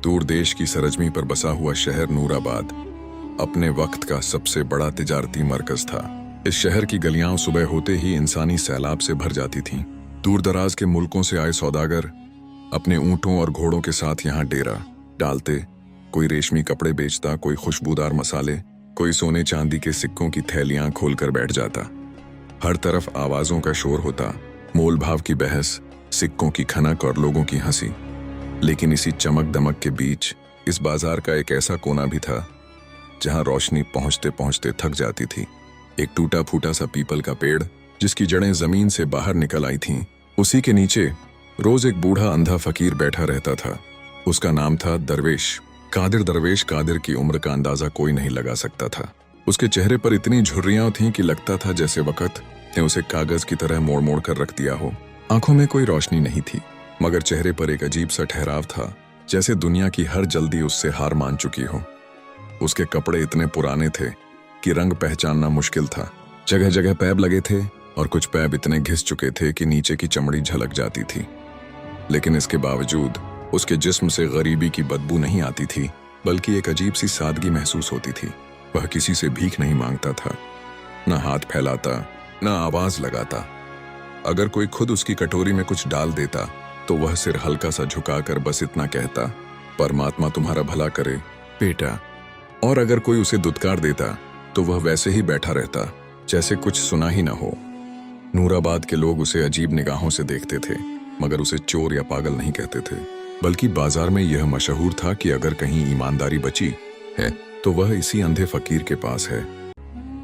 दूर देश की सरजमी पर बसा हुआ शहर नूराबाद अपने वक्त का सबसे बड़ा तिजारती मरकज था। इस शहर की गलियां सुबह होते ही इंसानी सैलाब से भर जाती थीं। दूर दराज के मुल्कों से आए सौदागर अपने ऊंटों और घोड़ों के साथ यहाँ डेरा डालते। कोई रेशमी कपड़े बेचता, कोई खुशबूदार मसाले, कोई सोने चांदी के सिक्कों की थैलियां खोलकर बैठ जाता। हर तरफ आवाजों का शोर होता, मोल भाव की बहस, सिक्कों की खनक और लोगों की हंसी। लेकिन इसी चमक दमक के बीच इस बाजार का एक ऐसा कोना भी था जहां रोशनी पहुंचते पहुंचते थक जाती थी। एक टूटा फूटा सा पीपल का पेड़ जिसकी जड़ें जमीन से बाहर निकल आई थीं, उसी के नीचे रोज एक बूढ़ा अंधा फकीर बैठा रहता था। उसका नाम था दरवेश कादिर। दरवेश कादिर की उम्र का अंदाजा कोई नहीं लगा सकता था। उसके चेहरे पर इतनी झुर्रियां थीं कि लगता था जैसे वक्त ने उसे कागज की तरह मोड़ मोड़ कर रख दिया हो। आंखों में कोई रोशनी नहीं थी, मगर चेहरे पर एक अजीब सा ठहराव था, जैसे दुनिया की हर जल्दी उससे हार मान चुकी हो। उसके कपड़े इतने पुराने थे कि रंग पहचानना मुश्किल था। जगह जगह पैब लगे थे और कुछ पैब इतने घिस चुके थे कि नीचे की चमड़ी झलक जाती थी। लेकिन इसके बावजूद उसके जिस्म से गरीबी की बदबू नहीं आती थी, बल्कि एक अजीब सी सादगी महसूस होती थी। वह किसी से भीख नहीं मांगता था, न हाथ फैलाता, न आवाज लगाता। अगर कोई खुद उसकी कटोरी में कुछ डाल देता तो वह सिर हल्का सा झुकाकर बस इतना कहता, परमात्मा तुम्हारा भला करे बेटा। और अगर कोई उसे दुत्कार देता तो वह वैसे ही बैठा रहता, जैसे कुछ सुना ही ना हो। नूराबाद के लोग उसे अजीब निगाहों से देखते थे, मगर उसे चोर या पागल नहीं कहते थे, बल्कि बाजार में यह मशहूर था कि अगर कहीं ईमानदारी बची है तो वह इसी अंधे फकीर के पास है।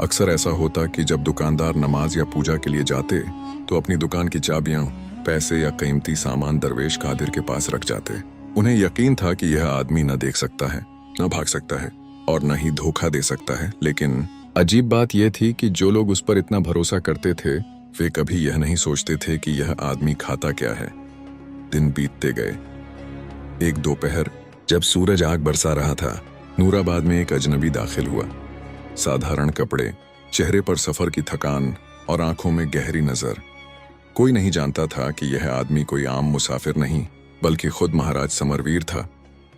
अक्सर ऐसा होता कि जब दुकानदार नमाज या पूजा के लिए जाते तो अपनी दुकान की चाबियां, पैसे या कीमती सामान दरवेश कादिर के पास रख जाते। उन्हें यकीन था कि यह आदमी न देख सकता है, न भाग सकता है और न ही धोखा दे सकता है। लेकिन अजीब बात यह थी कि जो लोग उस पर इतना भरोसा करते थे वे कभी यह नहीं सोचते थे कि यह आदमी खाता क्या है। दिन बीतते गए। एक दोपहर जब सूरज आग बरसा रहा था, नूराबाद में एक अजनबी दाखिल हुआ। साधारण कपड़े, चेहरे पर सफर की थकान और आंखों में गहरी नजर। कोई नहीं जानता था कि यह आदमी कोई आम मुसाफिर नहीं, बल्कि खुद महाराज समरवीर था,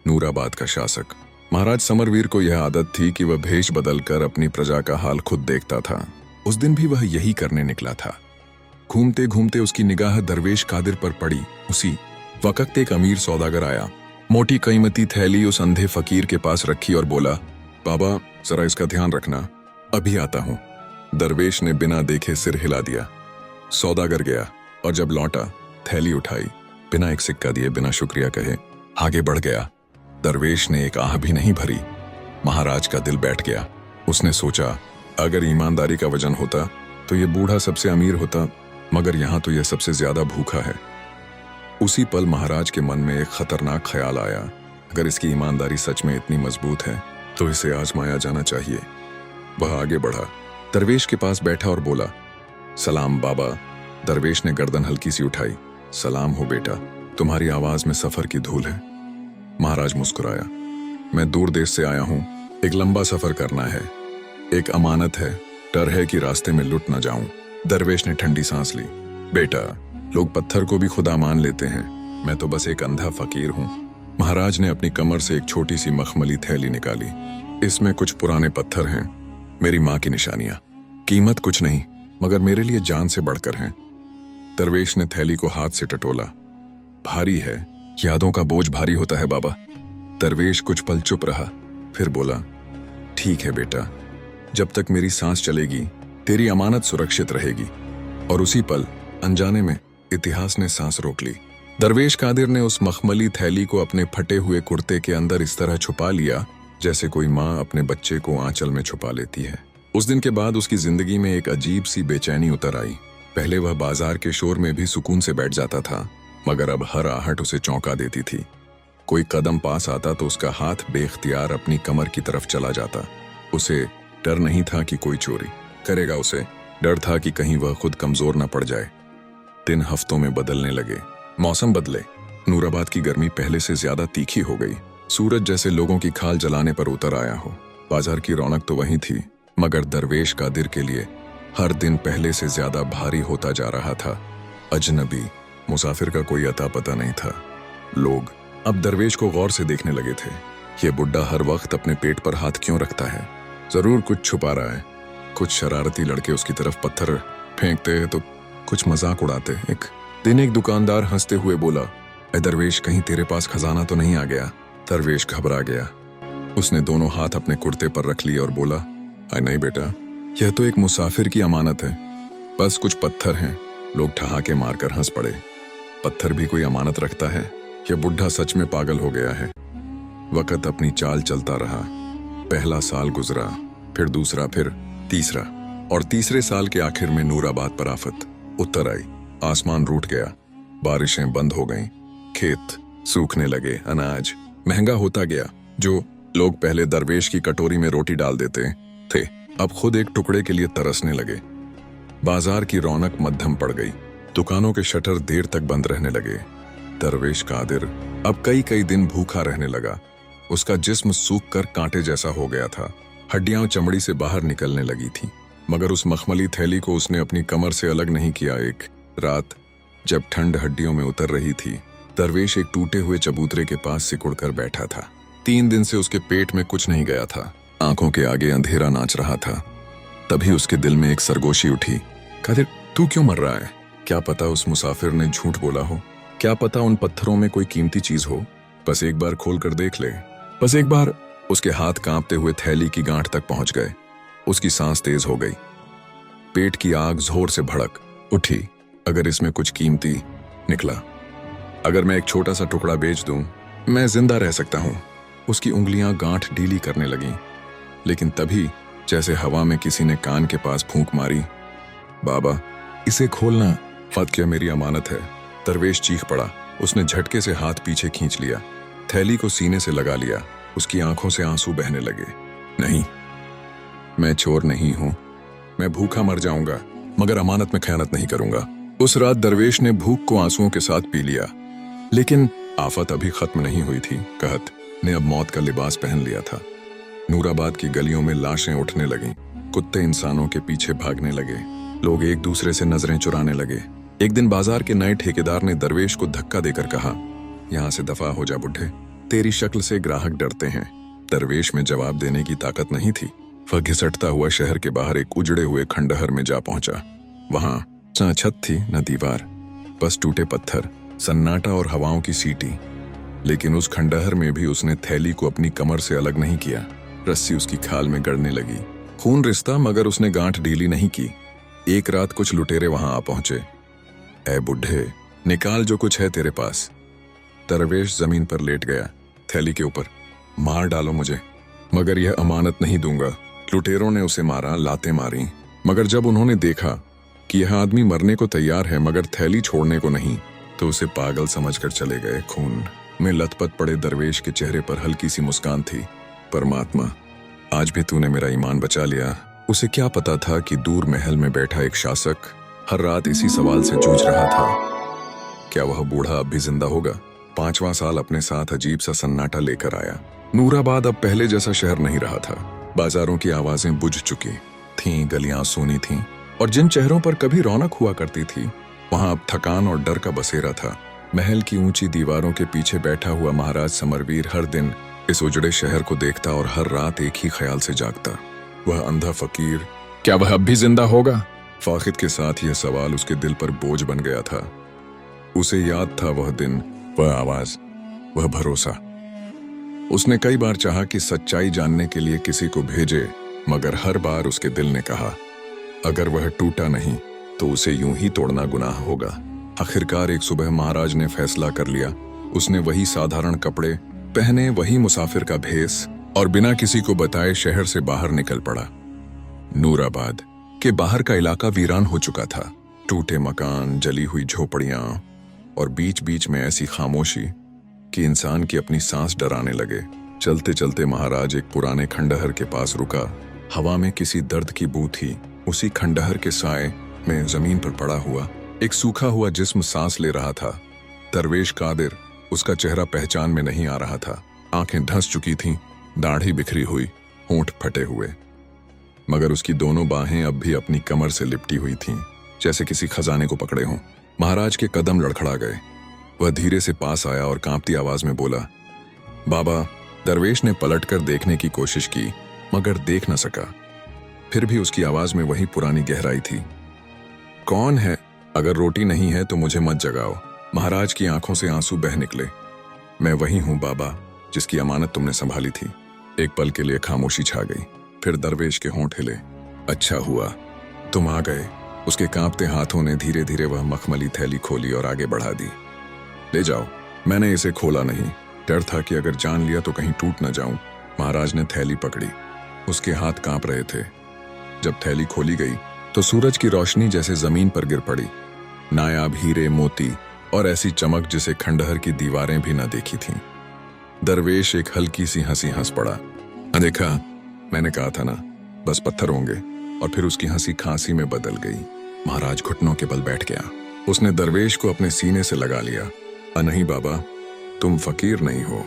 नूराबाद का शासक। महाराज समरवीर को यह आदत थी कि वह भेष बदलकर अपनी प्रजा का हाल खुद देखता था। उस दिन भी वह यही करने निकला था। घूमते घूमते उसकी निगाह दरवेश कादिर पर पड़ी। उसी वक्त एक अमीर सौदागर आया, मोटी कीमती थैली उस अंधे फकीर के पास रखी और बोला, बाबा जरा इसका ध्यान रखना, अभी आता हूं। दरवेश ने बिना देखे सिर हिला दिया। सौदागर गया और जब लौटा थैली उठाई, बिना एक सिक्का दिए, बिना शुक्रिया कहे आगे बढ़ गया। दरवेश ने एक आह भी नहीं भरी। महाराज का दिल बैठ गया। उसने सोचा, अगर ईमानदारी का वजन होता तो ये बूढ़ा सबसे अमीर होता, मगर यहां तो यह सबसे ज्यादा भूखा है। उसी पल महाराज के मन में एक खतरनाक ख्याल आया, अगर इसकी ईमानदारी सच में इतनी मजबूत है तो इसे आजमाया जाना चाहिए। वह आगे बढ़ा, दरवेश के पास बैठा और बोला, सलाम बाबा। दरवेश ने गर्दन हल्की सी उठाई। सलाम हो बेटा, तुम्हारी आवाज में सफर की धूल है। महाराज मुस्कुराया, मैं दूर देश से आया हूं, एक लंबा सफर करना है, एक अमानत है, डर है कि रास्ते में लुट ना जाऊं। दरवेश ने ठंडी सांस ली। बेटा, लोग पत्थर को भी खुदा मान लेते हैं, मैं तो बस एक अंधा फकीर हूं। महाराज ने अपनी कमर से एक छोटी सी मखमली थैली निकाली। इसमें कुछ पुराने पत्थर हैं, मेरी माँ की निशानियां। कीमत कुछ नहीं, मगर मेरे लिए जान से बढ़कर हैं। दरवेश ने थैली को हाथ से टटोला। भारी है, यादों का बोझ भारी होता है बाबा। दरवेश कुछ पल चुप रहा, फिर बोला, ठीक है बेटा, जब तक मेरी सांस चलेगी तेरी अमानत सुरक्षित रहेगी। और उसी पल अनजाने में इतिहास ने सांस रोक ली। दरवेश कादिर ने उस मखमली थैली को अपने फटे हुए कुर्ते के अंदर इस तरह छुपा लिया जैसे कोई माँ अपने बच्चे को आंचल में छुपा लेती है। उस दिन के बाद उसकी जिंदगी में एक अजीब सी बेचैनी उतर आई। पहले वह बाजार के शोर में भी सुकून से बैठ जाता था, मगर अब हर आहट उसे चौंका देती थी। कोई कदम पास आता तो उसका हाथ बेख्तियार अपनी कमर की तरफ चला जाता। उसे डर नहीं था कि कोई चोरी करेगा, उसे डर था कि कहीं वह खुद कमजोर न पड़ जाए। दिन हफ्तों में बदलने लगे। मौसम बदले। नूराबाद की गर्मी पहले से ज्यादा तीखी हो गई। सूरज जैसे लोगों की खाल जलाने पर उतर आया हो। बाजार की रौनक तो वही थी, मगर दरवेश कादिर के लिए हर दिन पहले से ज्यादा भारी होता जा रहा था। अजनबी मुसाफिर का कोई अता पता नहीं था। लोग अब दरवेश को गौर से देखने लगे थे। ये बुड्ढा हर वक्त अपने पेट पर हाथ क्यों रखता है? जरूर कुछ छुपा रहा है। कुछ शरारती लड़के उसकी तरफ पत्थर फेंकते तो कुछ मजाक उड़ाते। एक दिन एक दुकानदार हंसते हुए बोला, ए दरवेश, कहीं तेरे पास खजाना तो नहीं आ गया? दरवेश घबरा गया। उसने दोनों हाथ अपने कुर्ते पर रख लिए और बोला, नहीं बेटा, यह तो एक मुसाफिर की अमानत है। बस कुछ पत्थर हैं। लोग ठहाके मारकर हंस पड़े। पत्थर भी कोई अमानत रखता है? यह बुढ़ा सच में पागल हो गया है। वक्त अपनी चाल चलता रहा। पहला साल गुजरा, फिर दूसरा, फिर तीसरा, और तीसरे साल के आखिर में नूराबाद पर आफत उतर आई। आसमान रूठ गया, बारिशें बंद हो गईं, खेत सूखने लगे, अनाज महंगा होता गया। जो लोग पहले दरवेश की कटोरी में रोटी डाल देते थे, अब खुद एक टुकड़े के लिए तरसने लगे। बाजार की रौनक मध्यम पड़ गई। दुकानों के शटर देर तक बंद रहने लगे। दरवेश कादिर अब कई कई दिन भूखा रहने लगा। उसका जिस्म सूख कर कांटे जैसा हो गया था। हड्डियां चमड़ी से बाहर निकलने लगी थीं, मगर उस मखमली थैली को उसने अपनी कमर से अलग नहीं किया। एक रात जब ठंड हड्डियों में उतर रही थी, दरवेश एक टूटे हुए चबूतरे के पास सिकुड़ कर बैठा था। 3 दिन से उसके पेट में कुछ नहीं गया था। आंखों के आगे अंधेरा नाच रहा था। तभी उसके दिल में एक सरगोशी उठी। कादिर, तू क्यों मर रहा है? क्या पता उस मुसाफिर ने झूठ बोला हो। क्या पता उन पत्थरों में कोई कीमती चीज हो। बस एक बार खोल कर देख ले, बस एक बार। उसके हाथ कांपते हुए थैली की गांठ तक पहुंच गए। उसकी सांस तेज हो गई। पेट की आग जोर से भड़क उठी। अगर इसमें कुछ कीमती निकला, अगर मैं एक छोटा सा टुकड़ा बेच दूं, मैं जिंदा रह सकता हूं। उसकी उंगलियां गांठ ढीली करने लगीं, लेकिन तभी जैसे हवा में किसी ने कान के पास फूंक मारी। बाबा, इसे खोलना। फातिया मेरी अमानत है। दरवेश चीख पड़ा। उसने झटके से हाथ पीछे खींच लिया, थैली को सीने से लगा लिया। उसकी आंखों से आंसू बहने लगे। नहीं, मैं चोर नहीं हूं। मैं भूखा मर जाऊंगा, मगर अमानत में खयानत नहीं करूंगा। उस रात दरवेश ने भूख को आंसुओं के साथ पी लिया। लेकिन आफत अभी खत्म नहीं हुई थी। कहत ने अब मौत का लिबास पहन लिया था। नूराबाद की गलियों में लाशें उठने लगीं। कुत्ते इंसानों के पीछे भागने लगे। लोग एक दूसरे से नजरें चुराने लगे। एक दिन बाजार के नए ठेकेदार ने दरवेश को धक्का देकर कहा, यहां से दफा हो जा बुढ़े, तेरी शक्ल से ग्राहक डरते हैं। दरवेश में जवाब देने की ताकत नहीं थी। वह घिसटता हुआ शहर के बाहर एक उजड़े हुए खंडहर में जा पहुंचा। वहां न छत थी न दीवार, बस टूटे पत्थर, सन्नाटा और हवाओं की सीटी। लेकिन उस खंडहर में भी उसने थैली को अपनी कमर से अलग नहीं किया। रस्सी उसकी खाल में गड़ने लगी। खून रिश्ता, मगर उसने गांठ ढीली नहीं की। एक रात कुछ लुटेरे वहां आ पहुंचे। ए बुढ़े, निकाल जो कुछ है तेरे पास। दरवेश जमीन पर लेट गया, थैली के ऊपर। मार डालो मुझे, मगर यह अमानत नहीं दूंगा। लुटेरों ने उसे मारा, लातें मारी, मगर जब उन्होंने देखा कि यह आदमी मरने को तैयार है मगर थैली छोड़ने को नहीं, तो उसे पागल समझकर चले गए। खून में लथपथ पड़े दरवेश के चेहरे पर हल्की सी मुस्कान थी। परमात्मा, आज भी तूने मेरा ईमान बचा लिया। उसे क्या पता था कि दूर महल में बैठा एक शासक हर रात इसी सवाल से जूझ रहा था, क्या वह बूढ़ा अब भी जिंदा होगा? 5वां साल अपने साथ अजीब सा सन्नाटा लेकर आया। नूराबाद अब पहले जैसा शहर नहीं रहा था। बाजारों की आवाजें बुझ चुकी थीं, गलियां सूनी थीं, और जिन चेहरों पर कभी रौनक हुआ करती थी, वहां अब थकान और डर का बसेरा था। महल की ऊंची दीवारों के पीछे बैठा हुआ महाराज समरवीर हर दिन इस उजड़े शहर को देखता और हर रात एक ही ख्याल से जागता, वह अंधा फकीर, क्या वह अब भी जिंदा होगा? फाखिद के साथ यह सवाल उसके दिल पर बोझ बन गया था। उसे याद था वह दिन, वह आवाज, वह भरोसा। उसने कई बार चाहा कि सच्चाई जानने के लिए किसी को भेजे, मगर हर बार उसके दिल ने कहा, अगर वह टूटा नहीं तो उसे यूं ही तोड़ना गुनाह होगा। आखिरकार एक सुबह महाराज ने फैसला कर लिया। उसने वही साधारण कपड़े पहने, वही मुसाफिर का भेस, और बिना किसी को बताए शहर से बाहर निकल पड़ा। नूराबाद के बाहर का इलाका वीरान हो चुका था। टूटे मकान, जली हुई झोपड़ियां, और बीच बीच में ऐसी खामोशी कि इंसान की अपनी सांस डराने लगे। चलते चलते महाराज एक पुराने खंडहर के पास रुका। हवा में किसी दर्द की बू थी। उसी खंडहर के साए में जमीन पर पड़ा हुआ एक सूखा हुआ जिस्म सांस ले रहा था। दरवेश कादिर। उसका चेहरा पहचान में नहीं आ रहा था। आंखें धंस चुकी थीं, दाढ़ी बिखरी हुई, होंठ फटे हुए, मगर उसकी दोनों बाहें अब भी अपनी कमर से लिपटी हुई थीं, जैसे किसी खजाने को पकड़े हों। महाराज के कदम लड़खड़ा गए। वह धीरे से पास आया और कांपती आवाज में बोला, बाबा। दरवेश ने पलटकर देखने की कोशिश की मगर देख न सका। फिर भी उसकी आवाज में वही पुरानी गहराई थी। कौन है? अगर रोटी नहीं है तो मुझे मत जगाओ। महाराज की आंखों से आंसू बह निकले। मैं वही हूं बाबा, जिसकी अमानत तुमने संभाली थी। एक पल के लिए खामोशी छा गई। फिर दरवेश के होंठ हिले। अच्छा हुआ तुम आ गए। उसके कांपते हाथों ने धीरे धीरे वह मखमली थैली खोली और आगे बढ़ा दी। ले जाओ। मैंने इसे खोला नहीं। डर था कि अगर जान लिया तो कहीं टूट न जाऊं। महाराज ने थैली पकड़ी। उसके हाथ कांप रहे थे। जब थैली खोली गई तो सूरज की रोशनी जैसे जमीन पर गिर पड़ी। नायाब हीरे, मोती और ऐसी चमक जिसे खंडहर की दीवारें भी न देखी थीं। दरवेश एक हल्की सी हंसी हंस पड़ा। देखा, मैंने कहा था ना, बस पत्थर होंगे। और फिर उसकी हंसी खांसी में बदल गई। महाराज घुटनों के बल बैठ गया। उसने दरवेश को अपने सीने से लगा लिया। नहीं बाबा, तुम फकीर नहीं हो,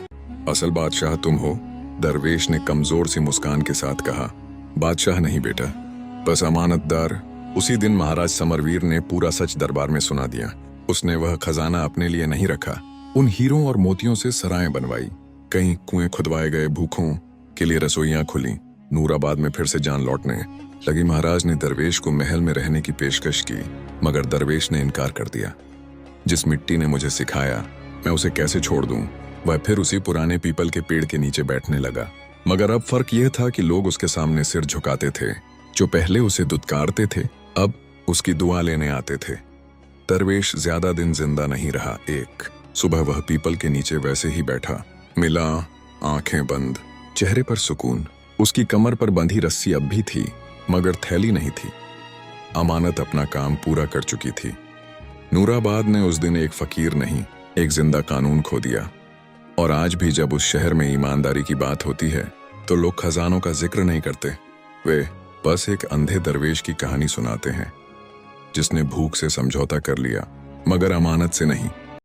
असल बादशाह तुम हो। दरवेश ने कमजोर सी मुस्कान के साथ कहा। बादशाह नहीं बेटा, बस अमानतदार। उसी दिन महाराज समरवीर ने पूरा सच दरबार में सुना दिया। उसने वह खजाना अपने लिए नहीं रखा, उन हीरों और मोतियों से सराएं बनवाई। कई कुएं खुदवाए गए, भूखों के लिए रसोइयां खुली। नूराबाद में फिर से जान लौटने लगी। महाराज ने दरवेश को महल में रहने की पेशकश की मगर दरवेश ने इनकार कर दिया। जिस मिट्टी ने मुझे सिखाया मैं उसे कैसे छोड़ दूं। वह फिर उसी पुराने पीपल के पेड़ के नीचे बैठने लगा। मगर अब फर्क यह था कि लोग उसके सामने सिर झुकाते थे। जो पहले उसे दुत्कारते थे अब उसकी दुआ लेने आते थे। दरवेश ज्यादा दिन जिंदा नहीं रहा। एक सुबह वह पीपल के नीचे वैसे ही बैठा, मिला, आंखें बंद, चेहरे पर सुकून। उसकी कमर पर बंधी रस्सी अब भी थी मगर थैली नहीं थी। अमानत अपना काम पूरा कर चुकी थी। नूराबाद ने उस दिन एक फकीर नहीं, एक जिंदा कानून खो दिया। और आज भी जब उस शहर में ईमानदारी की बात होती है तो लोग खजानों का जिक्र नहीं करते। वे बस एक अंधे दरवेश की कहानी सुनाते हैं जिसने भूख से समझौता कर लिया मगर अमानत से नहीं।